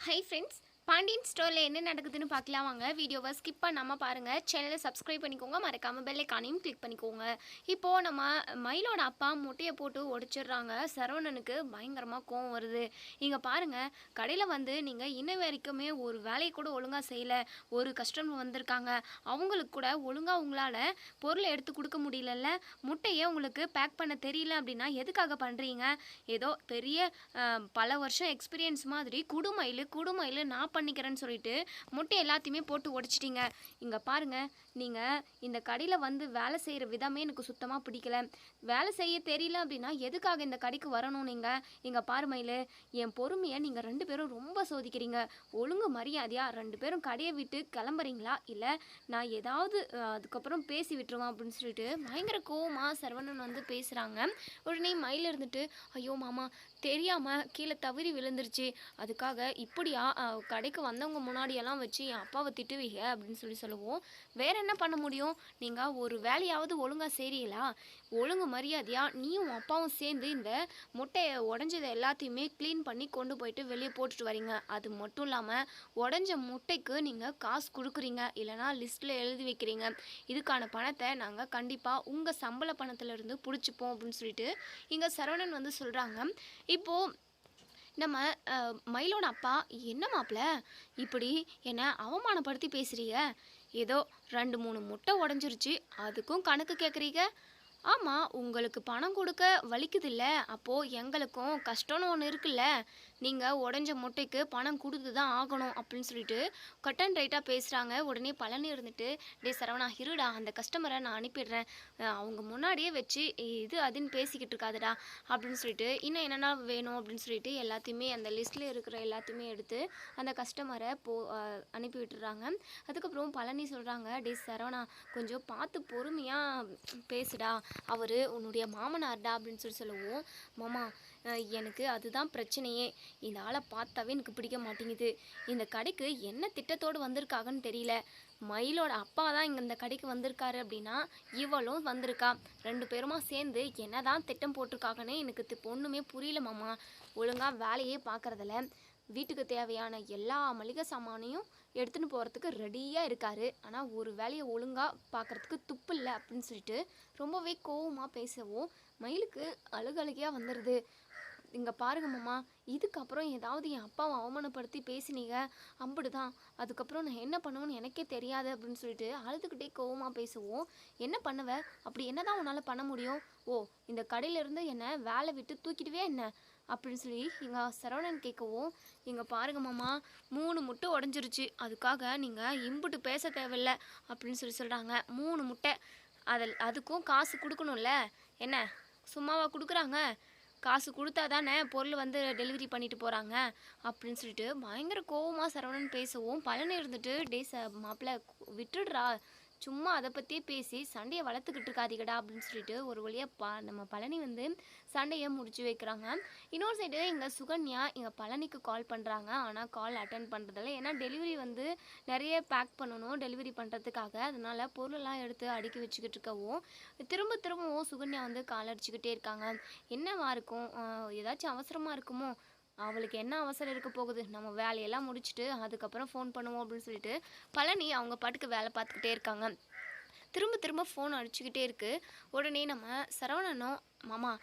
Hi friends, Pandian ஸ்டோரில் என்ன நடக்குதுன்னு பார்க்கலாம் வாங்க. வீடியோவை ஸ்கிப் பண்ணாமல் பாருங்கள். சேனலை சப்ஸ்கிரைப் பண்ணிக்கோங்க, மறக்காமல் பெல் ஐகானையும் கிளிக் பண்ணிக்கோங்க. இப்போது நம்ம மயிலோட அப்பா முட்டையை போட்டு உடைச்சிடுறாங்க. சரவணனுக்கு பயங்கரமாக கோவம் வருது. இங்கே பாருங்கள், கடையில் வந்து நீங்கள் இன்ன வரைக்குமே ஒரு வேலையை கூட ஒழுங்காக செய்யலை. ஒரு கஸ்டமர் வந்திருக்காங்க, அவங்களுக்கு கூட ஒழுங்காக உங்களால் பொருளை எடுத்து கொடுக்க முடியலல்ல. முட்டையை உங்களுக்கு பேக் பண்ண தெரியல அப்படின்னா எதுக்காக பண்ணுறீங்க? ஏதோ பெரிய பல வருஷம் எக்ஸ்பீரியன்ஸ் மாதிரி குடுமயில் நான் பண்ணிக்கிறேன்னு சொல்லிட்டு முட்டை எல்லாத்தையுமே போட்டு உடைச்சிட்டிங்க. இங்கே பாருங்கள், நீங்கள் இந்த கடையில் வந்து வேலை செய்கிற விதமே எனக்கு சுத்தமாக பிடிக்கல. வேலை செய்ய தெரியல அப்படின்னா எதுக்காக இந்த கடைக்கு வரணும்? நீங்கள் இங்கே பாரு மயில், என் பொறுமையை நீங்கள் 2 பேரும் ரொம்ப சோதிக்கிறீங்க. ஒழுங்கு மரியாதையாக 2 பேரும் கடையை விட்டு கிளம்புறீங்களா, இல்லை நான் ஏதாவது அதுக்கப்புறம் பேசி விட்டுருவேன் அப்படின்னு சொல்லிட்டு பயங்கர கோவமாக சரவணன் வந்து பேசுகிறாங்க. உடனே மயில் இருந்துட்டு, ஐயோ மாமா, தெரியாமல் கீழே தவறி விழுந்துருச்சு, அதுக்காக இப்படியா கடைக்கு வந்தவங்க முன்னாடியெல்லாம் வச்சு என் அப்பாவை திட்டுவீங்க அப்படின்னு சொல்லுவோம். வேறு என்ன பண்ண முடியும்? நீங்கள் ஒரு வேலையாவது ஒழுங்காக செய்கிறீங்களா? ஒழுங்கு மரியாதையாக நீயும் அப்பாவும் சேர்ந்து இந்த முட்டையை உடஞ்சதை எல்லாத்தையுமே க்ளீன் பண்ணி கொண்டு போயிட்டு வெளியே போட்டுட்டு வரீங்க. அது மட்டும் இல்லாமல் உடஞ்ச முட்டைக்கு நீங்கள் காசு கொடுக்குறீங்க, இல்லைனா லிஸ்ட்டில் எழுதி வைக்கிறீங்க. இதுக்கான பணத்தை நாங்கள் கண்டிப்பாக உங்கள் சம்பள பணத்திலிருந்து பிடிச்சிப்போம் அப்படின்னு சொல்லிட்டு இங்கே சரவணன் வந்து சொல்கிறாங்க. இப்போது நம்ம மயிலோட அப்பா, என்ன மாப்பிள்ள இப்படி என்னை அவமானப்படுத்தி பேசுகிறீங்க? ஏதோ 2-3 முட்டை உடஞ்சிருச்சு, அதுக்கும் கணக்கு கேட்குறீங்க? ஆமாம், உங்களுக்கு பணம் கொடுக்க வலிக்குதில்ல, அப்போது எங்களுக்கும் கஷ்டம்னு ஒன்று இருக்குல்ல. நீங்கள் உடஞ்ச முட்டைக்கு பணம் கொடுத்து தான் ஆகணும் அப்படின்னு சொல்லிட்டு கட் அண்ட் ரைட்டாக பேசுகிறாங்க. உடனே பழனி இருந்துட்டு, டே சரவணா இருடா, அந்த கஸ்டமரை நான் அனுப்பிடுறேன், அவங்க முன்னாடியே வச்சு இது அதுன்னு பேசிக்கிட்டு இருக்காதுடா அப்படின்னு சொல்லிட்டு, இன்னும் என்னென்ன வேணும் அப்படின்னு சொல்லிட்டு எல்லாத்தையுமே அந்த லிஸ்ட்டில் இருக்கிற எல்லாத்தையுமே எடுத்து அந்த கஸ்டமரை அனுப்பி விட்டுறாங்க. அதுக்கப்புறம் பழனி சொல்கிறாங்க, டே சரவணா, கொஞ்சம் பார்த்து பொறுமையாக பேசுடா, அவர் உன்னுடைய மாமனார்டா அப்படின்னு சொல்லுவோம். மாமா, எனக்கு அதுதான் பிரச்சனையே. இந்த ஆளை பார்த்தாவே எனக்கு பிடிக்க மாட்டேங்குது. இந்த கடைக்கு என்ன திட்டத்தோடு வந்திருக்காங்கன்னு தெரியல. மயிலோட அப்பா தான் இங்கே இந்த கடைக்கு வந்திருக்காரு அப்படின்னா இவளும் வந்திருக்கா. 2 பேருமா சேர்ந்து என்ன தான் திட்டம் போட்டிருக்காங்கன்னு எனக்கு ஒன்றுமே புரியல மாமா. ஒழுங்காக வேலையே பார்க்குறதில்ல. வீட்டுக்கு தேவையான எல்லா மளிகை சாமானையும் எடுத்துன்னு போகிறதுக்கு ரெடியாக இருக்கார், ஆனால் ஒரு வேலையை ஒழுங்காக பார்க்குறதுக்கு துப்பு இல்லை அப்படின்னு சொல்லிட்டு ரொம்பவே கோவமாக பேசவும் மயிலுக்கு அழுகழுகையாக வந்துடுது. இங்கே பாருங்க மாமா, இதுக்கப்புறம் ஏதாவது என் அப்பாவை அவமானப்படுத்தி பேசினீங்க அம்புடு தான், அதுக்கப்புறம் நான் என்ன பண்ணுவேன்னு எனக்கே தெரியாது அப்படின்னு சொல்லிட்டு அழுதுகிட்டே கோவமாக பேசுவோம். என்ன பண்ணுவ? அப்படி என்ன தான் உன்னால் பண்ண முடியும்? ஓ, இந்த கடையிலேருந்து என்னை வேலை விட்டு தூக்கிடுவே என்ன அப்படின்னு சொல்லி எங்கள் சரவணன் கேட்கவும், இங்கே பாருங்க மாமா, 3 முட்டை உடஞ்சிருச்சு, அதுக்காக நீங்கள் இம்புட்டு பேச தேவையில்லை அப்படின்னு சொல்கிறாங்க. 3 முட்டை, அதுக்கும் காசு கொடுக்கணும்ல, என்ன சும்மாவா கொடுக்குறாங்க? காசு கொடுத்தா தானே பொருள் வந்து டெலிவரி பண்ணிட்டு போகிறாங்க அப்படின்னு சொல்லிட்டு பயங்கர கோவமாக சரவணன் பேசவும், பழனி இருந்துட்டு, டே மாப்பிள்ள விட்டுடுறா, சும்மா அதை பற்றியே பேசி சண்டையை வளர்த்துக்கிட்டு இருக்காதீங்கடா அப்படின்னு சொல்லிட்டு ஒரு வழியாக நம்ம பழனி வந்து சண்டையை முடிச்சு வைக்கிறாங்க. இன்னொரு சைடு இங்கே சுகன்யா இங்கே பழனிக்கு கால் பண்ணுறாங்க, ஆனால் கால் அட்டன் பண்ணுறதில்ல. ஏன்னா டெலிவரி வந்து நிறைய பேக் பண்ணணும் டெலிவரி பண்ணுறதுக்காக, அதனால் பொருளெல்லாம் எடுத்து அடுக்கி வச்சுக்கிட்டு இருக்கவும் திரும்பவும் சுகன்யா வந்து கால் அடிச்சுக்கிட்டே இருக்காங்க. என்னவா இருக்கும்? ஏதாச்சும் அவசரமாக இருக்குமோ? அவளுக்கு என்ன அவசரம் இருக்க போகுது, நம்ம வேலையெல்லாம் முடிச்சுட்டு அதுக்கப்புறம் ஃபோன் பண்ணுவோம் அப்படின்னு சொல்லிட்டு பழனி அவங்க பாட்டுக்கு வேலை பார்த்துக்கிட்டே இருக்காங்க. திரும்ப ஃபோன் அடிச்சுக்கிட்டே இருக்குது. உடனே நம்ம சரவணனும், மாமா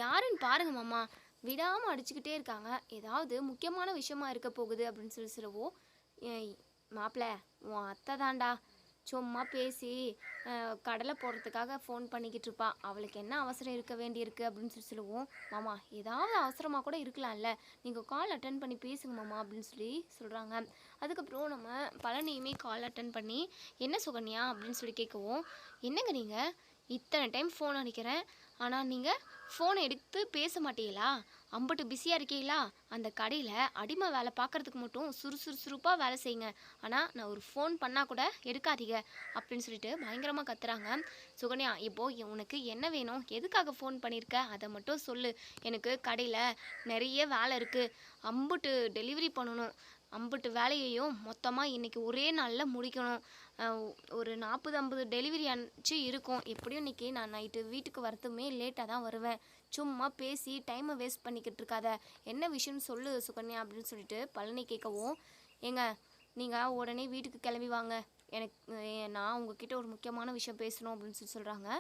யாருன்னு பாருங்கள் மாமா, விடாமல் அடிச்சுக்கிட்டே இருக்காங்க, ஏதாவது முக்கியமான விஷயமா இருக்க போகுது அப்படின்னு சொல்லவும், மாப்பிள்ள உன் அத்தை தாண்டா, சும்மா பேசி கடலை போடுறதுக்காக ஃபோன் பண்ணிக்கிட்டு இருப்பா, அவளுக்கு என்ன அவசரம் இருக்க வேண்டியிருக்கு அப்படின்னு சொல்லுவோம். மாமா, ஏதாவது அவசரமாக கூட இருக்கலாம்ல, நீங்கள் கால் அட்டன் பண்ணி பேசுங்க மாமா அப்படின்னு சொல்கிறாங்க. அதுக்கப்புறம் நம்ம பழனியுமே கால் அட்டன் பண்ணி, என்ன சுகன்யா அப்படின்னு சொல்லி கேட்கவும், என்னங்க நீங்கள் இத்தனை டைம் ஃபோன் அடிக்கிறேன், ஆனால் நீங்கள் ஃபோனை எடுத்து பேச மாட்டீங்களா? அம்பட்டு பிஸியாக இருக்கீங்களா? அந்த கடையில் அடிமை வேலை பார்க்குறதுக்கு மட்டும் சுறுசுறுப்பாக வேலை செய்யுங்க, ஆனால் நான் ஒரு ஃபோன் பண்ணால் கூட எடுக்காதீங்க அப்படின்னு சொல்லிட்டு பயங்கரமாக கத்துறாங்க. சுகன்யா, இப்போது உனக்கு என்ன வேணும், எதுக்காக ஃபோன் பண்ணியிருக்க, அதை மட்டும் சொல்லு. எனக்கு கடையில் நிறைய வேலை இருக்குது, அம்புட்டு டெலிவரி பண்ணணும், அம்புட்டு வேலையையும் மொத்தமாக இன்றைக்கி ஒரே நாளில் முடிக்கணும். ஒரு 40-50 டெலிவரி ஆச்சு இருக்கும். எப்படியும் இன்றைக்கி நான் நைட்டு வீட்டுக்கு வரத்துமே லேட்டாக தான் வருவேன். சும்மா பேசி டைமை வேஸ்ட் பண்ணிக்கிட்டு இருக்காத, என்ன விஷயம்னு சொல்லு சுகன்யா அப்படின்னு சொல்லிட்டு பழனி கேட்கவும், ஏங்க நீங்கள் உடனே வீட்டுக்கு கிளம்பி வாங்க, எனக்கு நான் உங்ககிட்ட ஒரு முக்கியமான விஷயம் பேசணும் அப்படின்னு சொல்கிறாங்க.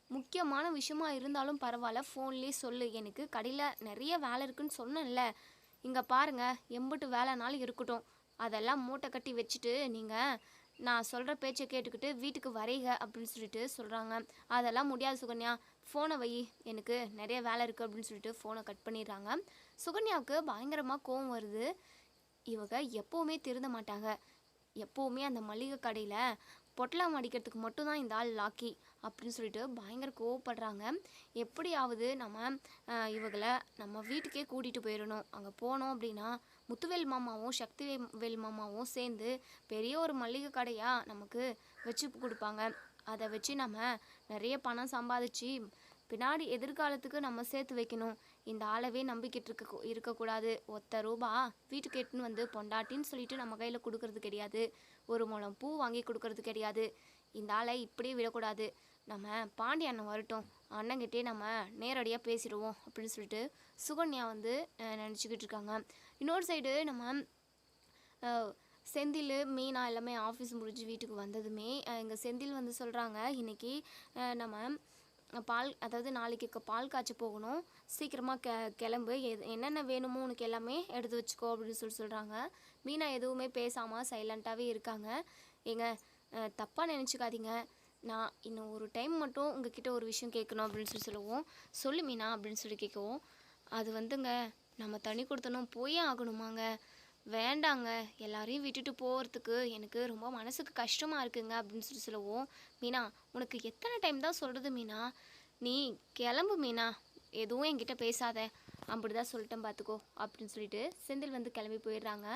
முக்கியமான விஷயமா இருந்தாலும் பரவாயில்ல, ஃபோன்லேயே சொல்லு, எனக்கு கடையில் நிறைய வேலை இருக்குன்னு சொன்னேன்ல, இங்கே பாருங்கள் எம்பிட்டு வேலைனாலும் இருக்கட்டும், அதெல்லாம் மூட்டை கட்டி வச்சுட்டு நீங்கள் நான் சொல்கிற பேச்சை கேட்டுக்கிட்டு வீட்டுக்கு வரைக அப்படின்னு சொல்லிட்டு சொல்கிறாங்க. அதெல்லாம் முடியாது சுகன்யா, ஃபோனை வை, எனக்கு நிறைய வேலை இருக்குது அப்படின்னு சொல்லிட்டு ஃபோனை கட் பண்ணிடுறாங்க. சுகன்யாவுக்கு பயங்கரமாக கோவம் வருது. இவங்க எப்போவுமே திருந்த மாட்டாங்க, எப்போவுமே அந்த மளிகை கடையில் பொட்டலாம் அடிக்கிறதுக்கு மட்டும்தான் இந்த ஆள் லாக்கி அப்படின்னு சொல்லிட்டு பயங்கர கோவப்படுறாங்க. எப்படியாவது நம்ம இவங்களை நம்ம வீட்டுக்கே கூட்டிகிட்டு போயிடணும். அங்கே போனோம் அப்படின்னா முத்துவேல் மாமாவும் சக்திவேல் மாமாவும் சேர்ந்து பெரிய ஒரு மளிகை கடையாக நமக்கு வச்சு கொடுப்பாங்க. அதை வச்சு நம்ம நிறைய பணம் சம்பாதிச்சு பின்னாடி எதிர்காலத்துக்கு நம்ம சேர்த்து வைக்கணும். இந்த ஆளவே நம்பிக்கிட்டு இருக்கக்கூடாது. ஒத்த ரூபா வீட்டுக்கு எட்டுன்னு வந்து பொண்டாட்டின்னு சொல்லிட்டு நம்ம கையில் கொடுக்கறது கிடையாது, ஒரு முழம் பூ வாங்கி கொடுக்கறது கிடையாது. இந்த ஆளை இப்படியே விடக்கூடாது. நம்ம பாண்டி அண்ணன் வரட்டும், அண்ணங்கிட்டே நம்ம நேரடியாக பேசிடுவோம் அப்படின்னு சொல்லிட்டு சுகன்யா வந்து நினச்சிக்கிட்டு இருக்காங்க. இன்னொரு சைடு நம்ம செந்தில் மீனா எல்லாமே ஆஃபீஸ் முடிஞ்சு வீட்டுக்கு வந்ததுமே எங்கள் செந்தில் வந்து சொல்கிறாங்க, இன்றைக்கி நம்ம அதாவது நாளைக்கு பால் காய்ச்ச போகணும், சீக்கிரமாக கிளம்பு, என்னென்ன வேணுமோ உனக்கு எல்லாமே எடுத்து வச்சுக்கோ அப்படின்னு சொல்கிறாங்க. மீனா எதுவுமே பேசாமல் சைலண்ட்டாகவே இருக்காங்க. ஏங்க தப்பாக நினச்சிக்காதீங்க, நான் இன்னும் ஒரு டைம் மட்டும் உங்ககிட்ட ஒரு விஷயம் கேட்கணும் அப்படின்னு சொல்லுவோம். சொல்லு மீனா அப்படின்னு சொல்லி கேட்கவும், அது வந்துங்க நம்ம தனி கொடுத்தனும் போயே ஆகணுமாங்க, வேண்டாங்க, எல்லாரையும் விட்டுட்டு போகிறதுக்கு எனக்கு ரொம்ப மனசுக்கு கஷ்டமாக இருக்குங்க அப்படின்னு சொல்லுவோம். மீனா உனக்கு எத்தனை டைம் தான் சொல்கிறது மீனா, நீ கிளம்பு மீனா, எதுவும் என்கிட்ட பேசாத, அப்படி தான் சொல்லிட்டேன் பார்த்துக்கோ அப்படின்னு சொல்லிட்டு செந்தில் வந்து கிளம்பி போயிடுறாங்க.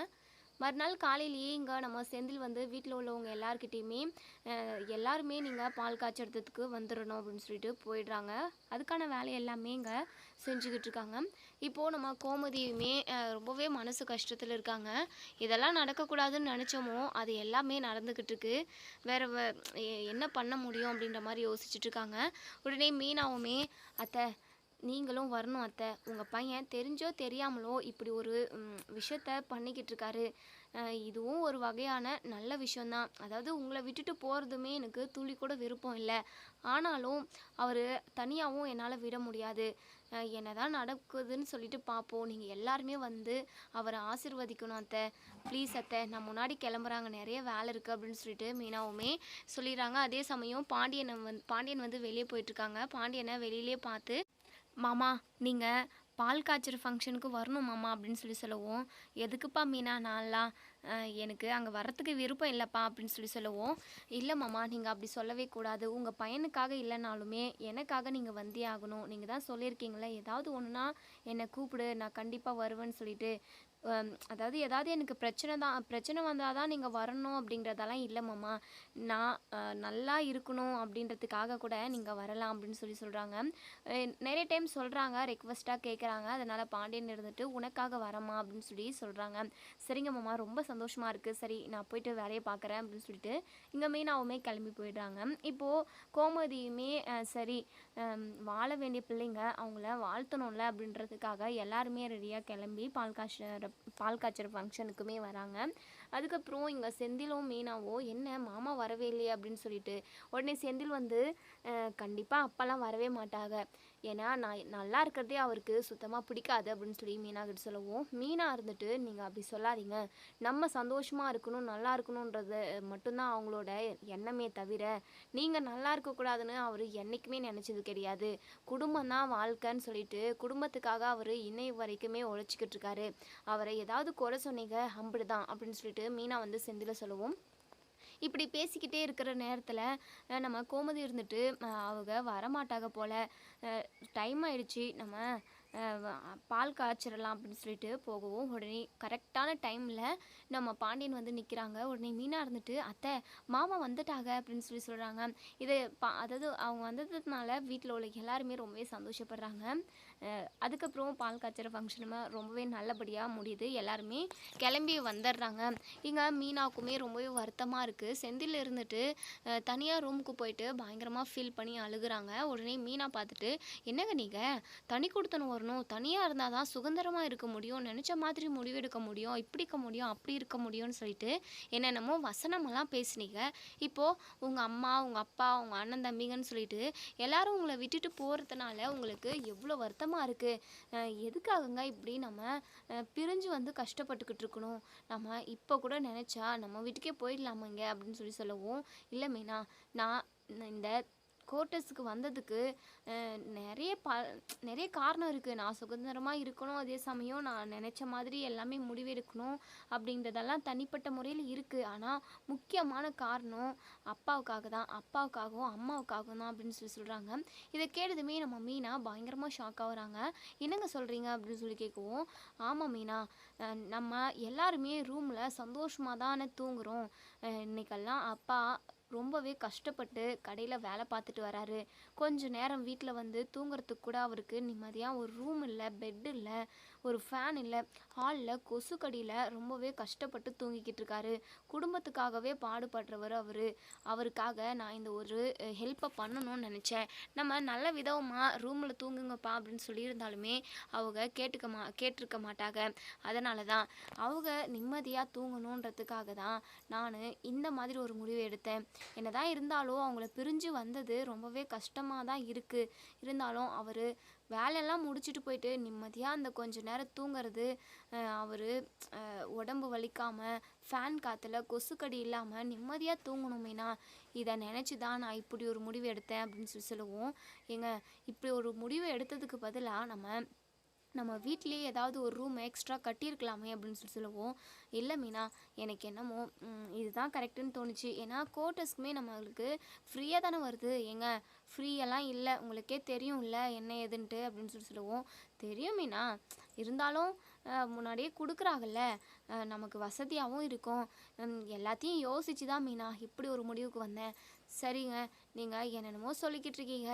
மறுநாள் காலையிலேயே இங்கே நம்ம செந்தில் வந்து வீட்டில் உள்ளவங்க எல்லாருக்கிட்டேயுமே எல்லாருமே நீங்கள் பால் காய்ச்சறதுக்கு வந்துடணும் அப்படின்னு சொல்லிட்டு போயிடுறாங்க. அதுக்கான வேலை எல்லாமே இங்கே செஞ்சுக்கிட்டு இருக்காங்க. இப்போது நம்ம கோமதியுமே ரொம்பவே மனசு கஷ்டத்தில் இருக்காங்க. இதெல்லாம் நடக்கக்கூடாதுன்னு நினச்சோமோ அது எல்லாமே நடந்துக்கிட்டு இருக்கு. வேறு என்ன பண்ண முடியும் அப்படின்ற மாதிரி யோசிச்சுட்டு இருக்காங்க. உடனே மீனாவுமே, அத்தை நீங்களும் வரணும் அத்தை, உங்கள் பையன் தெரிஞ்சோ தெரியாமலோ இப்படி ஒரு விஷயத்த பண்ணிக்கிட்டு இருக்காரு, இதுவும் ஒரு வகையான நல்ல விஷயந்தான். அதாவது உங்களை விட்டுட்டு போகிறதுமே எனக்கு துளி கூட விருப்பம் இல்லை, ஆனாலும் அவர் தனியாகவும் என்னால் விட முடியாது, என்னதான் நடக்குதுன்னு சொல்லிட்டு பார்ப்போம், நீங்கள் எல்லாருமே வந்து அவரை ஆசிர்வதிக்கணும் அத்தை, ப்ளீஸ் அத்தை, நான் முன்னாடி கிளம்புறாங்க, நிறைய வேலை இருக்குது அப்படின்னு சொல்லிட்டு மீனாவுமே சொல்லிடுறாங்க. அதே சமயம் பாண்டியன் வந்து வெளியே போயிட்டுருக்காங்க. பாண்டியனை வெளியிலே பார்த்து, மாமா நீங்கள் பால் காய்ச்சற ஃபங்க்ஷனுக்கு வரணும் மாமா அப்படின்னு சொல்லவும், எதுக்குப்பா மீனா நான்லாம், எனக்கு அங்கே வர்றதுக்கு விருப்பம் இல்லைப்பா அப்படின்னு சொல்லவும், இல்லை மாமா நீங்கள் அப்படி சொல்லவே கூடாது, உங்கள் பையனுக்காக இல்லைனாலுமே எனக்காக நீங்கள் வந்தே ஆகணும், நீங்கள் தான் சொல்லியிருக்கீங்களே ஏதாவது ஒன்றுனா என்னை கூப்பிடு, நான் கண்டிப்பாக வருவேன்னு சொல்லிட்டு, அதாவது ஏதாவது எனக்கு பிரச்சனை வந்தால் தான் நீங்கள் வரணும் அப்படிங்கிறதெல்லாம் இல்லை மாமா, நான் நல்லா இருக்கணும் அப்படின்றதுக்காக கூட நீங்கள் வரலாம் அப்படின்னு சொல்கிறாங்க. நிறைய டைம் சொல்கிறாங்க, ரெக்வஸ்ட்டாக கேட்குறாங்க. அதனால் பாண்டியன் இருந்துட்டு உனக்காக வரமா அப்படின்னு சொல்கிறாங்க. சரிங்க மாமா, ரொம்ப சந்தோஷமாக இருக்குது, சரி நான் போயிட்டு வேலையை பார்க்குறேன் அப்படின்னு சொல்லிட்டு இங்கே மீனாவுமே கிளம்பி போயிடுறாங்க. இப்போது கோமதியுமே சரி வாழ வேண்டிய பிள்ளைங்க, அவங்கள வாழ்த்தணும்ல அப்படின்றதுக்காக எல்லாருமே ரெடியாக கிளம்பி பால் காய்ச்சற ஃபங்க்ஷனுக்குமே வராங்க. அதுக்கப்புறம் இங்கே செந்திலும் மீனாவோ என்ன மாமா வரவே இல்லையே அப்படின்னு சொல்லிட்டு, உடனே செந்தில் வந்து கண்டிப்பாக அப்போல்லாம் வரவே மாட்டாங்க, ஏன்னா நான் நல்லா இருக்கிறதே அவருக்கு சுத்தமாக பிடிக்காது அப்படின்னு சொல்லி மீனா கிட்ட சொல்லவும், மீனா இருந்துட்டு நீங்கள் அப்படி சொல்லாதீங்க, நம்ம சந்தோஷமாக இருக்கணும் நல்லா இருக்கணுன்றது மட்டும்தான் அவங்களோட எண்ணமே தவிர நீங்கள் நல்லா இருக்கக்கூடாதுன்னு அவர் என்றைக்குமே நினச்சது கிடையாது, குடும்பம் தான் வாழ்க்கைன்னு சொல்லிட்டு குடும்பத்துக்காக அவர் இன்னை வரைக்குமே உழைச்சிக்கிட்டு இருக்காரு, அவரை ஏதாவது குறை சொன்னீங்க அப்படிதான் அப்படின்னு சொல்லிட்டு மீனா வந்து செந்தில சொல்லவும், இப்படி பேசிக்கிட்டே இருக்கிற நேரத்தில் நம்ம கோமதி இருந்துட்டு அவங்க வரமாட்டாங்க போல், டைம் ஆயிடுச்சு, நம்ம பால் காய்ச்சிடலாம் அப்படின்னு சொல்லிட்டு போகவும், உடனே கரெக்டான டைமில் நம்ம பாண்டியன் வந்து நிற்கிறாங்க. உடனே மீனா இருந்துட்டு அத்தை மாமா வந்துட்டாங்க அப்படின்னு சொல்கிறாங்க. இது அதாவது அவங்க வந்ததுனால வீட்டில் உள்ள எல்லாருமே ரொம்பவே சந்தோஷப்படுறாங்க. அதுக்கப்புறம் பால் காய்ச்சற ஃபங்க்ஷனுமே ரொம்பவே நல்லபடியாக முடியுது. எல்லாருமே கிளம்பி வந்துடுறாங்க. இங்கே மீனாவுக்குமே ரொம்பவே வருத்தமாக இருக்குது. செந்தில் இருந்துட்டு தனியாக ரூமுக்கு போயிட்டு பயங்கரமாக ஃபீல் பண்ணி அழுகுறாங்க. உடனே மீனா பார்த்துட்டு, என்னங்க நீங்கள் தனி கொடுத்தனம் வரணும், தனியாக இருந்தால் தான் சுதந்திரமாக இருக்க முடியும், நினச்ச மாதிரி முடிவெடுக்க முடியும், இப்படி இருக்க முடியும், அப்படி இருக்க முடியும்னு சொல்லிட்டு என்னென்னமோ வசனமெல்லாம் பேசுனீங்க. இப்போது உங்கள் அம்மா, உங்கள் அப்பா, உங்கள் அண்ணன் தம்பிங்கன்னு சொல்லிட்டு எல்லாரும் உங்களை விட்டுட்டு போகிறதுனால உங்களுக்கு எவ்வளோ வருத்தமாக இருக்குது. எதுக்காகங்க இப்படி நம்ம பிரிஞ்சு வந்து கஷ்டப்பட்டுக்கிட்டு இருக்கணும். நம்ம இப்போ கூட நினச்சா நம்ம வீட்டுக்கே போயிடலாமாங்க அப்படின்னு சொல்லவும், இல்லை மீனா, நான் இந்த கோட்டர்ஸுக்கு வந்ததுக்கு நிறைய நிறைய காரணம் இருக்குது. நான் சுதந்திரமாக இருக்கணும், அதே சமயம் நான் நினச்ச மாதிரி எல்லாமே முடிவெடுக்கணும் அப்படின்றதெல்லாம் தனிப்பட்ட முறையில் இருக்குது. ஆனால் முக்கியமான காரணம் அப்பாவுக்காகவும் அம்மாவுக்காகவும் தான் அப்படின்னு சொல்கிறாங்க. இதை கேட்டதுமே நம்ம மீனா பயங்கரமாக ஷாக் ஆகுறாங்க. என்னங்க சொல்கிறீங்க அப்படின்னு சொல்லி கேட்கவும், ஆமாம் மீனா, நம்ம எல்லாருமே ரூமில் சந்தோஷமாக தானே தூங்குகிறோம். இன்னைக்கெல்லாம் அப்பா ரொம்பவே கஷ்டப்பட்டு கடையில் வேலை பார்த்துட்டு வராரு. கொஞ்ச நேரம் வீட்டில் வந்து தூங்குறதுக்கு கூட அவருக்கு நிம்மதியாக ஒரு ரூம் இல்லை, பெட் இல்லை, ஒரு ஃபேன் இல்லை, ஹாலில் கொசுக்கடியில் ரொம்பவே கஷ்டப்பட்டு தூங்கிக்கிட்டு இருக்காரு. குடும்பத்துக்காகவே பாடுபடுறவர் அவருக்காக நான் இந்த ஒரு ஹெல்ப்பை பண்ணணும்னு நினச்சேன். நம்ம நல்ல விதமாக ரூமில் தூங்குங்கப்பா அப்படின்னு சொல்லியிருந்தாலுமே அவங்க கேட்டிருக்க மாட்டாங்க. அதனால தான் அவங்க நிம்மதியாக தூங்கணுன்றதுக்காக தான் நான் இந்த மாதிரி ஒரு முடிவு எடுத்தேன். என்னதான் இருந்தாலும் அவங்கள பிரிஞ்சு வந்தது ரொம்பவே கஷ்டமாக தான் இருக்குது. இருந்தாலும் அவர் வேலையெல்லாம் முடிச்சுட்டு போயிட்டு நிம்மதியாக அந்த கொஞ்ச நேரம் தூங்குறது, அவர் உடம்பு வலிக்காமல் ஃபேன் காற்றுல கொசுக்கடி இல்லாமல் நிம்மதியாக தூங்கணுமேனா, இதை நினச்சி தான் நான் இப்படி ஒரு முடிவு எடுத்தேன் அப்படின்னு சொல்லுவோம். இப்படி ஒரு முடிவு எடுத்ததுக்கு பதிலாக நம்ம வீட்லேயே ஏதாவது ஒரு ரூம் எக்ஸ்ட்ரா கட்டியிருக்கலாமே அப்படின்னு சொல்லுவோம். இல்லை மீனா, எனக்கு என்னமோ இதுதான் கரெக்டுன்னு தோணுச்சு. ஏன்னா கோட்டர்ஸ்க்குமே நம்மளுக்கு ஃப்ரீயாக தானே வருது. ஃப்ரீயெல்லாம் இல்லை, உங்களுக்கே தெரியும் இல்லை என்ன ஏதுன்ட்டு அப்படின்னு சொல்லுவோம். தெரியும் மீனா, இருந்தாலும் முன்னாடியே கொடுக்குறாங்கல்ல, நமக்கு வசதியாகவும் இருக்கும். எல்லாத்தையும் யோசிச்சு தான் மீனா இப்படி ஒரு முடிவுக்கு வந்தேன். சரிங்க, நீங்கள் என்னென்னமோ சொல்லிக்கிட்டு இருக்கீங்க,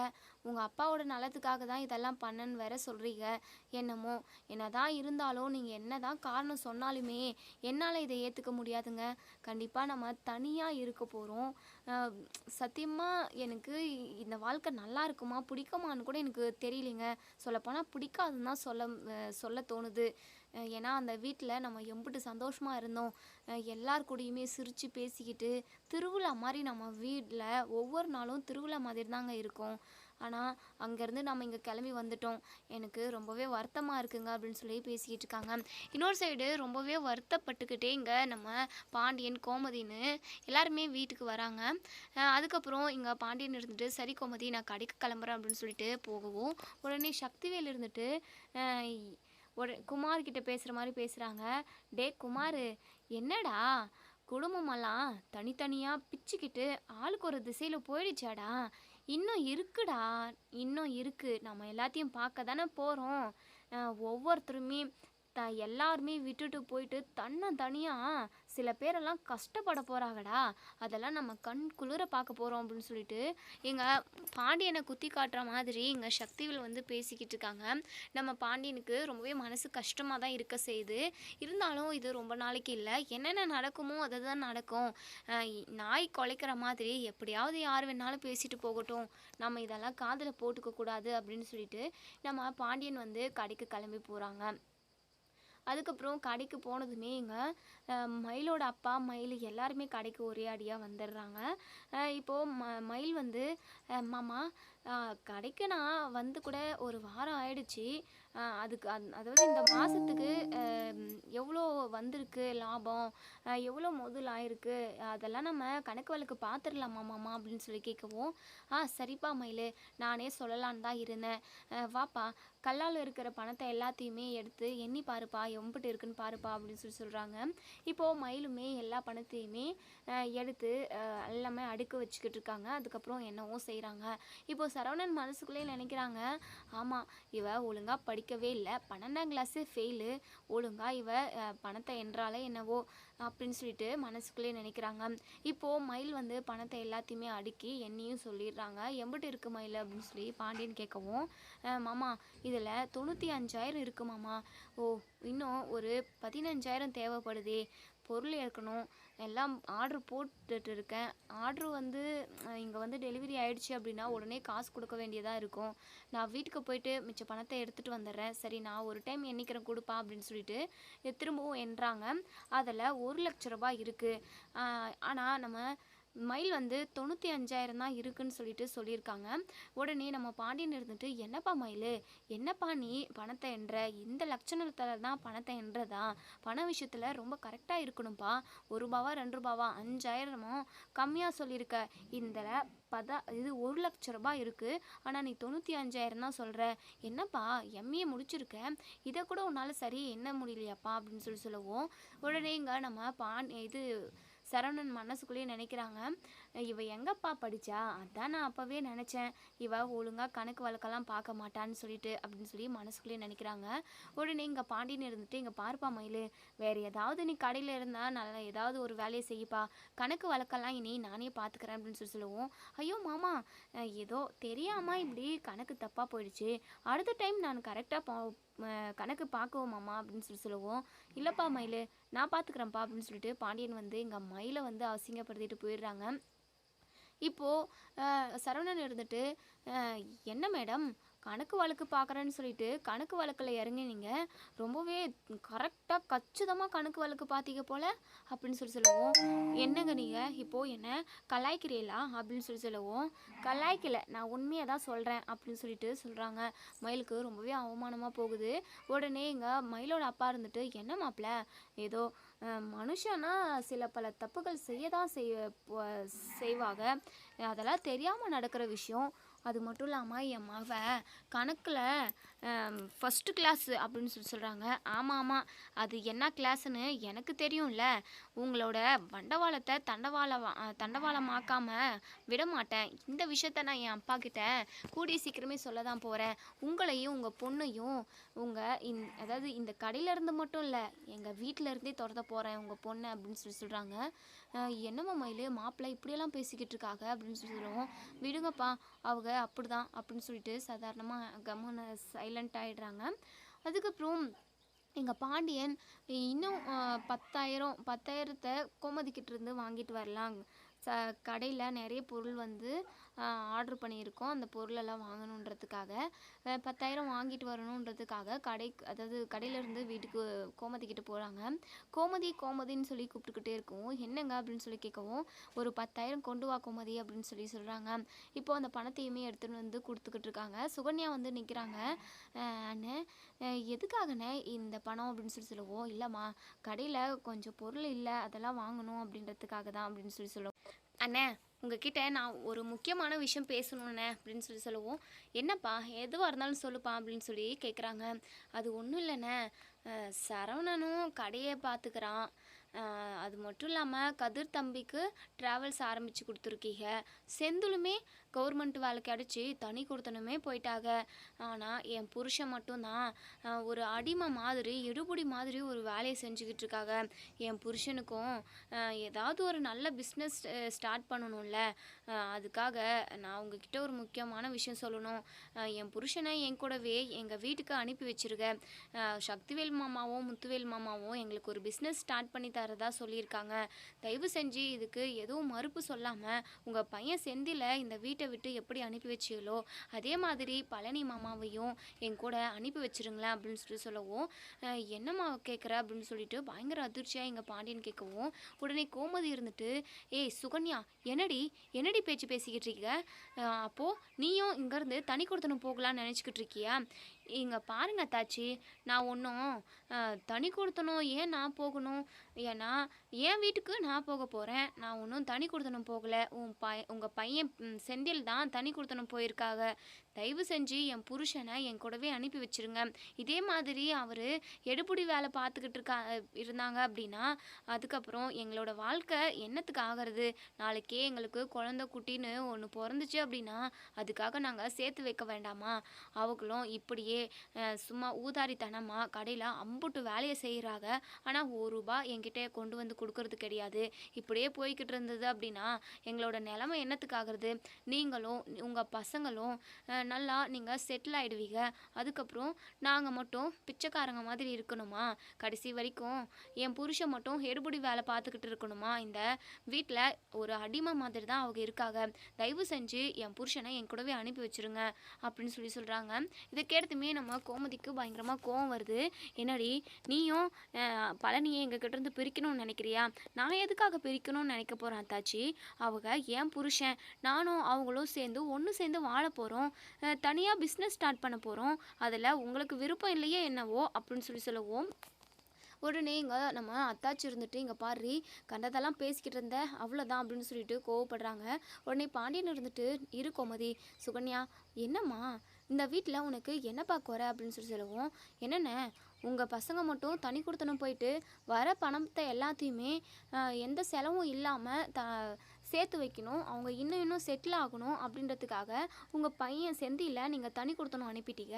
உங்கள் அப்பாவோட நலத்துக்காக தான் இதெல்லாம் பண்ணன்னு வேற சொல்கிறீங்க. என்னதான் இருந்தாலும் நீங்கள் என்ன தான் காரணம் சொன்னாலுமே என்னால் இதை ஏற்றுக்க முடியாதுங்க. கண்டிப்பாக நம்ம தனியாக இருக்க போகிறோம். சத்தியமாக எனக்கு இந்த வாழ்க்கை நல்லா இருக்குமா பிடிக்குமான்னு கூட எனக்கு தெரியலைங்க. சொல்லப்போனால் பிடிக்காதுன்னு தான் சொல்ல தோணுது. ஏன்னா அந்த வீட்டில் நம்ம எம்பிட்டு சந்தோஷமாக இருந்தோம். எல்லார் கூடயுமே சிரித்து பேசிக்கிட்டு திருவிழா மாதிரி நம்ம வீட்டில் ஒவ்வொரு நாளும் திருவிழா மாதிரி தாங்க இருக்கும். ஆனால் அங்கேருந்து நம்ம இங்கே கிளம்பி வந்துட்டோம். எனக்கு ரொம்பவே வருத்தமாக இருக்குங்க அப்படின்னு சொல்லி பேசிக்கிட்டு இருக்காங்க. இன்னொரு சைடு ரொம்பவே வருத்தப்பட்டுக்கிட்டே இங்கே நம்ம பாண்டியன், கோமதின்னு எல்லாருமே வீட்டுக்கு வராங்க. அதுக்கப்புறம் இங்கே பாண்டியன் இருந்துட்டு, சரி கோமதி, நான் கடைக்கு கிளம்புறேன் அப்படின்னு சொல்லிட்டு போகவும், உடனே சக்திவேல் இருந்துட்டு குமார்கிட்ட பேசுகிற மாதிரி பேசுகிறாங்க. டே குமார், என்னடா குடும்பமெல்லாம் தனித்தனியாக பிச்சுக்கிட்டு ஆளுக்கு ஒரு திசையில் போயிடுச்சாடா? இன்னும் இருக்குடா, இன்னும் இருக்குது. நம்ம எல்லாத்தையும் பார்க்க தானே போகிறோம். ஒவ்வொருத்தருமே எல்லாருமே விட்டுட்டு போயிட்டு தனியாக சில பேரெல்லாம் கஷ்டப்பட போகிறாங்கடா. அதெல்லாம் நம்ம கண் குளிர பார்க்க போகிறோம் அப்படின்னு சொல்லிட்டு எங்கள் பாண்டியனை குத்தி காட்டுற மாதிரி இங்கே சக்திவேல் வந்து பேசிக்கிட்டு இருக்காங்க. நம்ம பாண்டியனுக்கு ரொம்பவே மனசு கஷ்டமாக தான் இருக்க செய்யுது. இருந்தாலும் இது ரொம்ப நாளைக்கு இல்லை, என்னென்ன நடக்குமோ அதை தான் நடக்கும். நாய் குலைக்கிற மாதிரி எப்படியாவது யார் வேணாலும் பேசிட்டு போகட்டும், நம்ம இதெல்லாம் காதில் போட்டுக்க கூடாது அப்படின்னு சொல்லிட்டு நம்ம பாண்டியன் வந்து கடைக்கு கிளம்பி போகிறாங்க. அதுக்கப்புறம் கடைக்கு போனதுமே இங்கே மயிலோட அப்பா, மயில் எல்லாருமே கடைக்கு ஒரே அடியாக வந்துடுறாங்க. இப்போது மயில் வந்து, மாமா, கடைக்கு நான் வந்து கூட ஒரு வாரம் ஆயிடுச்சு. அதுக்கு அதாவது இந்த மாதத்துக்கு எவ்வளோ வந்திருக்கு லாபம், எவ்வளோ முதல் ஆயிருக்கு, அதெல்லாம் நம்ம கணக்கு வழக்கு பார்த்துடலாமா மாமா அப்படின்னு சொல்லி கேட்கவும், சரிப்பா மயில், நானே சொல்லலான்னு தான் இருந்தேன். வாப்பா, கல்லால் இருக்கிற பணத்தை எல்லாத்தையுமே எடுத்து எண்ணி பாருப்பா, எம்பிட்டு இருக்குன்னு பாருப்பா அப்படின்னு சொல்கிறாங்க. இப்போது மயிலுமே எல்லா பணத்தையுமே எடுத்து எல்லாமே அடுக்க வச்சுக்கிட்டு இருக்காங்க. அதுக்கப்புறம் என்னவோ செய்கிறாங்க. இப்போது சரவணன் மனசுக்குள்ளேயே நினைக்கிறாங்க, ஆமாம், இவ ஒழுங்காக படிக்கவே இல்லை, 12ஆம் கிளாஸு ஃபெயிலு, ஒழுங்கா இவ பணத்தை என்றாலே என்னவோ அப்படின்னு சொல்லிட்டு மனசுக்குள்ளே நினைக்கிறாங்க. இப்போது மயில் வந்து பணத்தை எல்லாத்தையுமே அடுக்கி என்னையும் சொல்லிடுறாங்க. எம்பிட்டு இருக்கு மயில் அப்படின்னு சொல்லி பாண்டியன் கேட்கவும், மாமா இதில் 95,000 இருக்கு மாமா. ஓ, இன்னும் ஒரு 15,000 தேவைப்படுதே, பொருள் எடுக்கணும், எல்லாம் ஆர்டர் போட்டுட்டு இருக்கேன். ஆர்டர் வந்து இங்கே வந்து டெலிவரி ஆகிடுச்சு அப்படின்னா உடனே காசு கொடுக்க வேண்டியதாக இருக்கும். நான் வீட்டுக்கு போயிட்டு மிச்ச பணத்தை எடுத்துகிட்டு வந்துடுறேன். சரி, நான் ஒரு டைம் எண்ணிக்கிறேன் கொடுப்பா அப்படின்னு சொல்லிட்டு திரும்பவும் எண்ணுறாங்க. அதில் 1,00,000 ரூபாய் இருக்குது. ஆனால் நம்ம மயில் வந்து 95,000 தான் இருக்குன்னு சொல்லிட்டு சொல்லியிருக்காங்க. உடனே நம்ம பாண்டியன் இருந்துட்டு, என்னப்பா மயில், என்னப்பா நீ பணத்தை எண்ற, இந்த லட்சணத்தில் தான் பணத்தை எண்றதா? பண விஷயத்தில் ரொம்ப கரெக்டாக இருக்கணும்ப்பா. 1 ரூபாவா 2 ரூபாவா 5,000மோ கம்மியாக சொல்லியிருக்க. இந்த இது 1,00,000 ரூபாய் இருக்குது, ஆனால் நீ 95,000 தான் சொல்கிற. என்னப்பா எம்ஏ முடிச்சிருக்க, இதை கூட உன்னால் சரி என்ன முடியலையாப்பா அப்படின்னு சொல்லவும், உடனே இங்கே நம்ம இது சரவணன் மனசுக்குள்ளேயே நினைக்கிறாங்க, இவ எங்கப்பா படித்தா, அதான் நான் அப்போவே நினச்சேன், இவ ஒழுங்காக கணக்கு வழக்கெல்லாம் பார்க்க மாட்டான்னு சொல்லிட்டு அப்படின்னு சொல்லி மனசுக்குள்ளேயே நினைக்கிறாங்க. உடனே இங்கே பாண்டியன் இருந்துட்டு, இங்கே பார்ப்பா மயில், வேறு ஏதாவது நீ கடையில் இருந்தால் நல்லா ஏதாவது ஒரு வேலையை செய்யப்பா, கணக்கு வழக்கெல்லாம் இனி நானே பார்த்துக்கிறேன் அப்படின்னு சொல்லுவோம். ஐயோ மாமா, ஏதோ தெரியாமல் இப்படி கணக்கு தப்பாக போயிடுச்சு, அடுத்த டைம் நான் கரெக்டாக கணக்கு பார்க்குவோம் மாமா அப்படின்னு சொல்லுவோம். இல்லைப்பா மயில், நான் பார்த்துக்கிறேன்ப்பா அப்படின்னு சொல்லிட்டு பாண்டியன் வந்து எங்கள் மயிலை வந்து அசிங்கப்படுத்திட்டு போயிடுறாங்க. இப்போது சரவணன் இருந்துட்டு, என்ன மேடம் கணக்கு வழக்கு பார்க்குறேன்னு சொல்லிட்டு கணக்கு வழக்கில் இறங்கினீங்க, ரொம்பவே கரெக்டாக கச்சிதமாக கணக்கு வழக்கு பார்த்தீங்க போல் அப்படின்னு சொல்லுவோம். என்னங்க நீங்கள் இப்போது என்ன கலாய்க்கிறீங்களா அப்படின்னு சொல்லுவோம். கலாய்க்கலை, நான் உண்மையாக தான் சொல்கிறேன் அப்படின்னு சொல்லிட்டு சொல்கிறாங்க. மயிலுக்கு ரொம்பவே அவமானமாக போகுது. உடனே எங்கள் மயிலோட அப்பா இருந்துட்டு, என்ன மாப்பிள்ள, ஏதோ மனுஷனா சில பல தப்புகள் செய்ய தான் செய்வாங்க, அதெல்லாம் தெரியாமல் நடக்கிற விஷயம். அது மட்டும் இல்லாமல் என் மக கணக்கில் ஃபஸ்ட்டு கிளாஸு அப்படின்னு சொல்கிறாங்க. ஆமாம் ஆமாம், அது என்ன கிளாஸுன்னு எனக்கு தெரியும்ல, உங்களோட வண்டவாளத்தை தண்டவாளமாக்காமல் விட மாட்டேன். இந்த விஷயத்த நான் என் அப்பா கிட்ட கூடிய சீக்கிரமே சொல்ல தான் போகிறேன். உங்களையும் உங்கள் பொண்ணையும் அதாவது இந்த கடையிலேருந்து மட்டும் இல்லை, எங்கள் வீட்டிலேருந்தே துரத்த போகிறேன் உங்கள் பொண்ணை அப்படின்னு சொல்கிறாங்க. என்னம்மா மயில், மாப்பிள்ளை இப்படியெல்லாம் பேசிக்கிட்டு இருக்காங்க அப்படின்னு சொல்லுவோம். விடுங்கப்பா, அவங்க அப்படி தான் அப்படின்னு சொல்லிட்டு சாதாரணமாக கம்முன்னு சைலண்ட் ஆகிடுறாங்க. அதுக்கப்புறம் எங்கள் பாண்டியன் இன்னும் 10,000 கோமதிக்கிட்ட இருந்து வாங்கிட்டு வரலாம், கடையில் நிறைய பொருள் வந்து ஆர்டர் பண்ணியிருக்கோம், அந்த பொருளெல்லாம் வாங்கணுன்றதுக்காக 10,000 வாங்கிட்டு வரணுன்றதுக்காக அதாவது கடையிலேருந்து வீட்டுக்கு கோமதிக்கிட்ட போகிறாங்க. கோமதின்னு சொல்லி கூப்பிட்டுக்கிட்டே இருக்கவும், என்னங்க அப்படின்னு சொல்லி கேட்கவும், ஒரு 10,000 கொண்டு வா கோமதி அப்படின்னு சொல்கிறாங்க. இப்போது அந்த பணத்தையுமே எடுத்துகிட்டு வந்து கொடுத்துக்கிட்டு இருக்காங்க. சுகன்யா வந்து நிற்கிறாங்க. அண்ணே, எதுக்காகண்ணே இந்த பணம் அப்படின்னு சொல்லுவோம். இல்லைம்மா, கடையில் கொஞ்சம் பொருள் இல்லை, அதெல்லாம் வாங்கணும் அப்படின்றதுக்காக தான் அப்படின்னு சொல்லுவோம். அண்ணே, உங்ககிட்ட நான் ஒரு முக்கியமான விஷயம் பேசணுண்ணே அப்படின்னு சொல்லுவோம். என்னப்பா, எதுவாக இருந்தாலும் சொல்லுப்பா அப்படின்னு சொல்லி கேட்குறாங்க. அது ஒன்றும் இல்லைண்ணே, சரவணனும் கடையை பார்த்துக்கிறான், அது மட்டும் இல்லாமல் கதிர் தம்பிக்கு ட்ராவல்ஸ் ஆரம்பித்து கொடுத்துருக்கீங்க, செந்துலுமே கவர்மெண்ட் வேலை கிடச்சி தனி கொடுத்தனுமே போயிட்டாங்க. ஆனால் என் புருஷன் மட்டும்தான் ஒரு அடிமை மாதிரி, எடுபுடி மாதிரி ஒரு வேலையை செஞ்சுக்கிட்டு இருக்காங்க. என் புருஷனுக்கும் ஏதாவது ஒரு நல்ல பிஸ்னஸ் ஸ்டார்ட் பண்ணணும்ல, அதுக்காக நான் உங்ககிட்ட ஒரு முக்கியமான விஷயம் சொல்லணும். என் புருஷனை என் கூடவே எங்கள் வீட்டுக்கு அனுப்பி வச்சுருக்கேன். சக்திவேல் மாமாவும் முத்துவேல் மாமாவும் எங்களுக்கு ஒரு பிஸ்னஸ் ஸ்டார்ட் பண்ணி தரதா சொல்லியிருக்காங்க. தயவு செஞ்சு இதுக்கு எதுவும் மறுப்பு சொல்லாமல் உங்கள் பையன் செந்தில இந்த வீட்டை விட்டு எப்படி அனுப்பி வச்சிங்களோ அதே மாதிரி பழனி மாமாவையும் என் கூட அனுப்பி வச்சிருங்களேன் அப்படின்னு சொல்லவும், என்னம்மா கேட்குற அப்படின்னு சொல்லிட்டு பயங்கர அதிர்ச்சியாக எங்கள் பாண்டியன் கேட்கவும், உடனே கோமதி இருந்துட்டு, ஏய் சுகன்யா, என்னடி பேச்சு பேசிக்கிட்டு இருக்க, அப்போது நீயும் இங்கேருந்து தனி கொடுத்தனும் போகலான்னு நினச்சிக்கிட்டு இருக்கியா? இங்கே பாருங்க தாச்சி, நான் ஒன்றும் தனி கொடுத்தனும் ஏன் நான் போகணும், ஏன்னா என் வீட்டுக்கு நான் போக போகிறேன், நான் ஒன்றும் தனி கொடுத்தனும் போகலை. உங்கள் பையன் செந்தில் தான் தனி கொடுத்தனும் போயிருக்காங்க. தயவு செஞ்சு என் புருஷனை என் கூடவே அனுப்பி வச்சிருங்க. இதே மாதிரி அவர் எடுபிடி வேலை பார்த்துக்கிட்டு இருந்தாங்க அப்படின்னா அதுக்கப்புறம் எங்களோட வாழ்க்கை என்னத்துக்கு ஆகிறது? நாளைக்கே எங்களுக்கு குழந்தை குட்டின்னு ஒன்று பிறந்துச்சு அப்படின்னா அதுக்காக நாங்கள் சேர்த்து வைக்க வேண்டாமா? அவங்களும் இப்படியே சும்மா ஊதாரித்தனமாக கடையில் அம்புட்டு வேலையை செய்கிறாங்க. ஆனால் ரூபா என்கிட்ட கொண்டு வந்து கொடுக்கறது கிடையாது. இப்படியே போய்கிட்டு இருந்தது அப்படின்னா எங்களோட நிலைமை என்னத்துக்கு ஆகிறது? நீங்களும் உங்கள் பசங்களும் நல்லா நீங்கள் செட்டில் ஆகிடுவீங்க. அதுக்கப்புறம் நாங்கள் மட்டும் பிச்சைக்காரங்க மாதிரி இருக்கணுமா? கடைசி வரைக்கும் என் புருஷன் மட்டும் எடுபடி வேலை பார்த்துக்கிட்டு இருக்கணுமா? இந்த வீட்டில் ஒரு அடிமை மாதிரி தான் அவங்க இருக்காங்க. தயவு செஞ்சு என் புருஷனை என் கூடவே அனுப்பி வச்சிருங்க அப்படின்னு சொல்கிறாங்க. இதை கேட்டதுமே நம்ம கோமதிக்கு பயங்கரமாக கோவம் வருது. என்னடி நீயும் பழனியை எங்ககிட்ட இருந்து பிரிக்கணும்னு நினைக்கிறியா? நான் எதுக்காக பிரிக்கணும்னு நினைக்க போகிறேன் அத்தாச்சி? அவங்க என் புருஷன், நானும் அவங்களும் சேர்ந்து ஒன்று சேர்ந்து வாழ போகிறோம். தனியாக பிஸ்னஸ் ஸ்டார்ட் பண்ண போகிறோம். அதில் உங்களுக்கு விருப்பம் இல்லையே என்னவோ அப்படின்னு சொல்லுவோம். உடனே இங்கே நம்ம அத்தாச்சி இருந்துட்டு இங்கே பாரு கண்டதெல்லாம் பேசிக்கிட்டு இருந்த அவ்வளோதான் அப்படின்னு சொல்லிட்டு கோவப்படுறாங்க. உடனே பாண்டியன் இருந்துட்டு இரு கோமதி, சுகன்யா என்னம்மா இந்த வீட்டில் உனக்கு என்ன பார்க்க வர அப்படின்னு சொல்லுவோம். என்னென்ன உங்கள் பசங்க மட்டும் தனி கொடுத்தனும் போயிட்டு வர பணத்தை எல்லாத்தையுமே எந்த செலவும் இல்லாமல் சேர்த்து வைக்கணும், அவங்க இன்னும் செட்டில் ஆகணும் அப்படின்றதுக்காக உங்கள் பையன் செந்தியில் நீங்கள் தனி கொடுத்தனும் அனுப்பிட்டீங்க.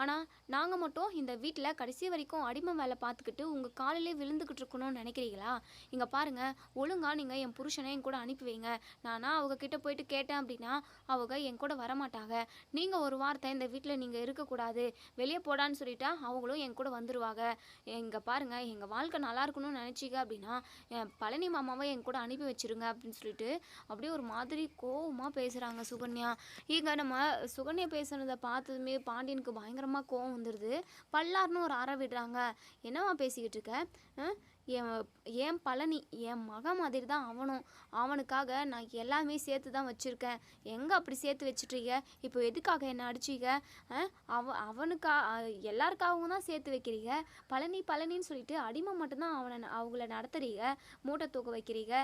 ஆனால் நாங்கள் மட்டும் இந்த வீட்டில் கடைசி வரைக்கும் அடிமை வேலை பார்த்துக்கிட்டு உங்கள் காலிலே விழுந்துக்கிட்டு இருக்கணும்னு நினைக்கிறீங்களா? இங்கே பாருங்கள், ஒழுங்காக நீங்கள் என் புருஷனை என் கூட அனுப்பி வைங்க. நானா அவங்கக்கிட்ட போயிட்டு கேட்டேன் அப்படின்னா அவங்க என் கூட வரமாட்டாங்க. நீங்கள் ஒரு வார்த்தை இந்த வீட்டில் நீங்கள் இருக்கக்கூடாது, வெளியே போடான்னு சொல்லிட்டா அவங்களும் என் கூட வந்துடுவாங்க. இங்கே பாருங்கள், எங்கள் வாழ்க்கை நல்லா இருக்கணும்னு நினச்சிங்க அப்படின்னா பழனி மாமாவை என் கூட அனுப்பி வச்சிருங்க அப்படின்னு சொல்லிட்டு அப்படியே ஒரு மாதிரி கோவமாக பேசுகிறாங்க சுகன்யா. இங்கே நம்ம சுகன்யா பேசுனதை பார்த்ததுமே பாண்டியனுக்கு பயங்கரமாக கோவம் வந்துடுது. பல்லார்னு ஒரு அறை விடுறாங்க. என்னவா பேசிக்கிட்டு இருக்க? என் பழனி என் மகன் மாதிரி தான் அவனும். அவனுக்காக நான் எல்லாமே சேர்த்து தான் வச்சுருக்கேன். எங்கே அப்படி சேர்த்து வச்சுட்றீங்க? இப்போ எதுக்காக என்னை அடிச்சிங்க? எல்லாருக்காகவும் தான் சேர்த்து வைக்கிறீங்க. பழனின்னு சொல்லிட்டு அடிமை மட்டும்தான் அவங்கள நடத்துறீங்க. மூட்டை தூக்க வைக்கிறீங்க.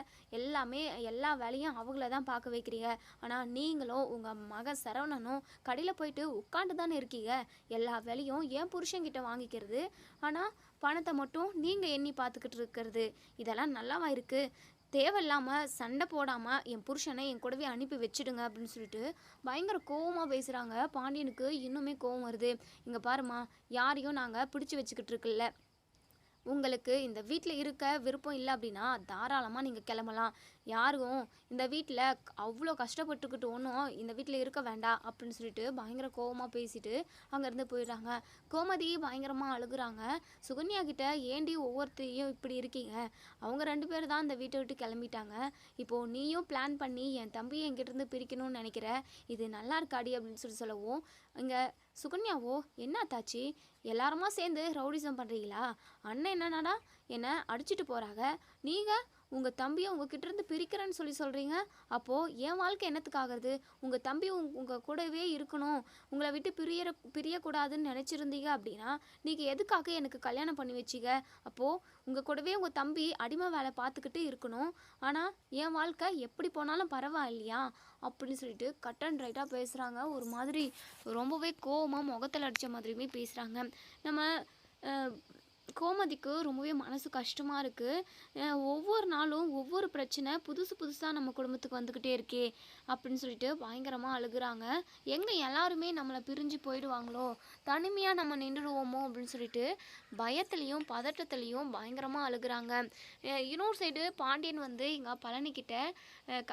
எல்லா வேலையும் அவங்கள தான் பார்க்க வைக்கிறீங்க. ஆனால் நீங்களும் உங்கள் மகன் சரவணனும் கடையில் போயிட்டு உட்காந்து தானே இருக்கீங்க. எல்லா வேலையும் என் புருஷன்கிட்ட வாங்கிக்கிறது. ஆனால் பணத்தை மட்டும் நீங்கள் எண்ணி பார்த்துக்கிட்டு இருக்கிறது, இதெல்லாம் நல்லாவா இருக்குது? தேவையில்லாமல் சண்டை போடாமல் என் புருஷனை என் கூடவே அனுப்பி வச்சுடுங்க அப்படின்னு சொல்லிட்டு பயங்கர கோவமாக பேசுகிறாங்க. பாண்டியனுக்கு இன்னுமே கோவம் வருது. இங்கே பாருமா, யாரையும் நாங்கள் பிடிச்சி வச்சுக்கிட்டு இருக்குல்ல, உங்களுக்கு இந்த வீட்டில் இருக்க விருப்பம் இல்லை அப்படின்னா தாராளமாக நீங்கள் கிளம்பலாம். யாரும் இந்த வீட்டில் அவ்வளோ கஷ்டப்பட்டுக்கிட்டு ஒன்றும் இந்த வீட்டில் இருக்க வேண்டாம் அப்படின்னு சொல்லிட்டு பயங்கர கோவமாக பேசிட்டு அங்கேருந்து போயிடுறாங்க. கோமதி பயங்கரமாக அழுகுறாங்க. சுகன்யா கிட்ட ஏண்டி ஒவ்வொருத்தையும் இப்படி இருக்கீங்க? அவங்க 2 பேர் தான் இந்த வீட்டை விட்டு கிளம்பிட்டாங்க. இப்போது நீயும் பிளான் பண்ணி என் தம்பியை என்கிட்டருந்து பிரிக்கணும்னு நினைக்கிற, இது நல்லா இருக்காடி அப்படின்னு சொல்லவும் இங்கே சுகன்யாவோ என்ன தாச்சி எல்லாருமா சேர்ந்து ரவுடிசம் பண்ணுறீங்களா? அண்ணன் என்னன்னா என்னை அடிச்சுட்டு போகிறாங்க, நீங்கள் உங்கள் தம்பியை உங்ககிட்ட இருந்து பிரிக்கிறேன்னு சொல்கிறீங்க. அப்போது என் வாழ்க்கை என்னத்துக்காகிறது? உங்கள் தம்பி உங்கள் கூடவே இருக்கணும், உங்களை விட்டு பிரியக்கூடாதுன்னு நினச்சிருந்தீங்க அப்படின்னா நீங்கள் எதுக்காக எனக்கு கல்யாணம் பண்ணி வச்சிங்க? அப்போது உங்கள் கூடவே உங்கள் தம்பி அடிமை வேலை பார்த்துக்கிட்டு இருக்கணும். ஆனால் என் வாழ்க்கை எப்படி போனாலும் பரவாயில்லையா அப்படின்னு சொல்லிட்டு கட் அண்ட் ரைட்டாக பேசுகிறாங்க. ஒரு மாதிரி ரொம்பவே கோவமாக முகத்தில் அடித்த மாதிரியுமே பேசுகிறாங்க. நம்ம கோமதிக்கு ரொம்பவே மனசு கஷ்டமாக இருக்குது. ஒவ்வொரு நாளும் ஒவ்வொரு பிரச்சனை புதுசாக நம்ம குடும்பத்துக்கு வந்துக்கிட்டே இருக்கே அப்படின்னு சொல்லிட்டு பயங்கரமாக அழுகுறாங்க. எங்கே எல்லாருமே நம்மளை பிரிஞ்சு போயிடுவாங்களோ, தனிமையாக நம்ம நின்றுடுவோமோ அப்படின்னு சொல்லிட்டு பயத்துலேயும் பதட்டத்துலேயும் பயங்கரமாக அழுகுறாங்க. இன்னொரு சைடு பாண்டியன் வந்து இங்கே பழனிக்கிட்ட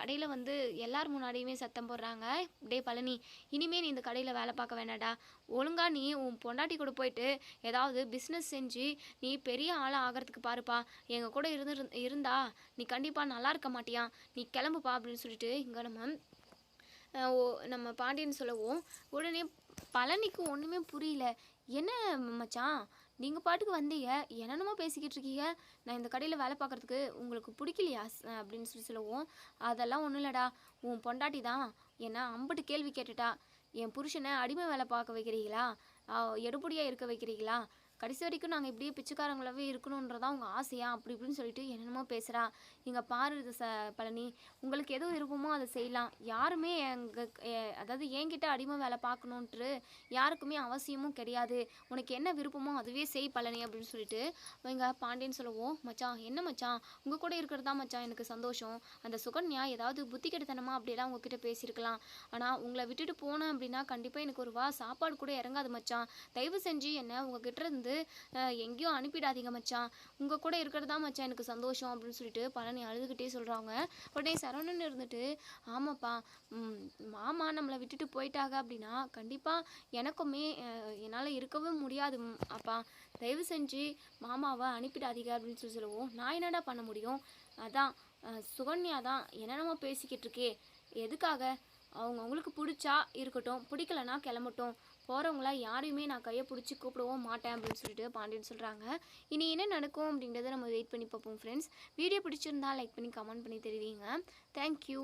கடையில் வந்து எல்லார் முன்னாடியுமே சத்தம் போடுறாங்க. டே பழனி, இனிமேல் நீ இந்த கடையில் வேலை பார்க்க வேண்டாடா. ஒழுங்காக நீ உன் பொண்டாட்டி கூட போயிட்டு ஏதாவது பிஸ்னஸ் செஞ்சு நீ பெரிய ஆளாக ஆகிறதுக்கு பாருப்பா. எங்கள் கூட இருந்தா நீ கண்டிப்பாக நல்லா இருக்க மாட்டியா, நீ கிளம்புப்பா அப்படின்னு சொல்லிட்டு இங்கே நம்ம பாண்டியன் சொல்லவும் உடனே பழனிக்கு ஒன்றுமே புரியல. என்ன மச்சான், நீங்கள் பாட்டுக்கு வந்தீங்க, என்னென்னமோ பேசிக்கிட்டு இருக்கீங்க, நான் இந்த கடையில் வேலை பார்க்குறதுக்கு உங்களுக்கு பிடிக்கலையா அப்படின்னு சொல்லவும் அதெல்லாம் ஒன்றும் இல்லைடா, உன் பொண்டாட்டி தான் என்ன அம்பட்டு கேள்வி கேட்டுட்டா. என் புருஷனை அடிமை வேலை பார்க்க வைக்கிறீங்களா, எடுபடியாக இருக்க வைக்கிறீங்களா, கடைசி வரைக்கும் நாங்கள் இப்படியே பிச்சைக்காரங்களாவே இருக்கணுன்றதான் உங்கள் ஆசையா அப்படி இப்படின்னு சொல்லிட்டு என்னென்னமோ பேசுகிறா. இங்கே பாரு இது பழனி, உங்களுக்கு எதுவும் விருப்பமோ அதை செய்யலாம். யாருமே அதாவது என்கிட்ட அடிமை வேலை பார்க்கணுன்ட்டு யாருக்குமே அவசியமும் கிடையாது. உனக்கு என்ன விருப்பமோ அதுவே செய் பழனி அப்படின்னு சொல்லிட்டு எங்கள் பாண்டியன் சொல்லவும், மச்சான் என்ன மச்சான், உங்கள் கூட இருக்கிறது தான் மச்சான் எனக்கு சந்தோஷம். அந்த சுகன்யா ஏதாவது புத்தி கெடுத்தனமா அப்படியெல்லாம் உங்ககிட்ட பேசியிருக்கலாம். ஆனால் உங்களை விட்டுட்டு போனேன் அப்படின்னா கண்டிப்பாக எனக்கு ஒரு சாப்பாடு கூட இறங்காது மச்சான். தயவு செஞ்சு என்னை உங்ககிட்ட இருந்து எங்கேயும் அனுப்பிடாதீங்க மச்சான். உங்கள் கூட இருக்கிறது தான் மச்சான் எனக்கு சந்தோஷம் அப்படின்னு சொல்லிட்டு பழனி அழுதுகிட்டே சொல்கிறாங்க. உடனே சரவணன் இருந்துட்டு, ஆமாப்பா, மாமா நம்மளை விட்டுட்டு போயிட்டாங்க அப்படின்னா கண்டிப்பாக எனக்குமே என்னால் இருக்கவே முடியாது அப்பா. தயவு செஞ்சு மாமாவை அனுப்பிடாதீங்க அப்படின்னு சொல்லி சொல்லுவோம். நான் என்னடா பண்ண முடியும்? அதான் சுகன்யா தான் என்னென்னமோ பேசிக்கிட்டு இருக்கே, எதுக்காக? அவங்களுக்கு பிடிச்சா இருக்கட்டும், பிடிக்கலனா கிளம்பட்டும். போகிறவங்கள யாரையுமே நான் கையை பிடிச்சி கூப்பிடவும் மாட்டேன் அப்படின்னு சொல்லிட்டு பாண்டியன் சொல்கிறாங்க. இனி என்ன நடக்கும் அப்படின்றத நம்ம வெயிட் பண்ணி பார்ப்போம் ஃப்ரெண்ட்ஸ். வீடியோ பிடிச்சிருந்தா லைக் பண்ணி கமெண்ட் பண்ணி தெரிவிங்க. தேங்க்யூ.